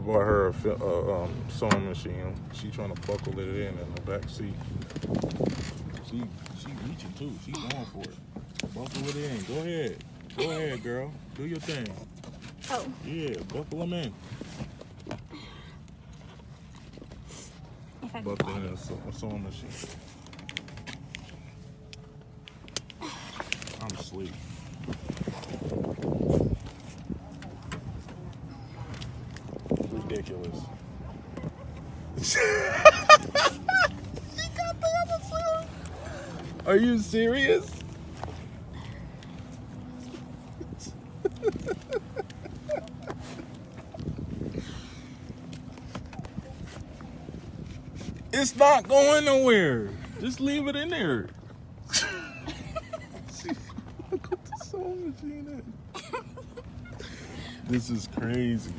bought her a sewing machine. She trying to buckle it in the back seat. She reaching too. She going for it. Buckle it in. Go ahead. Go ahead, girl. Do your thing. Oh. Yeah, buckle them in. Buckle in a sewing machine. I'm asleep. Ridiculous. She got the other side. Are you serious? It's not going nowhere. Just leave it in there. Look at the sewing machine. This is crazy.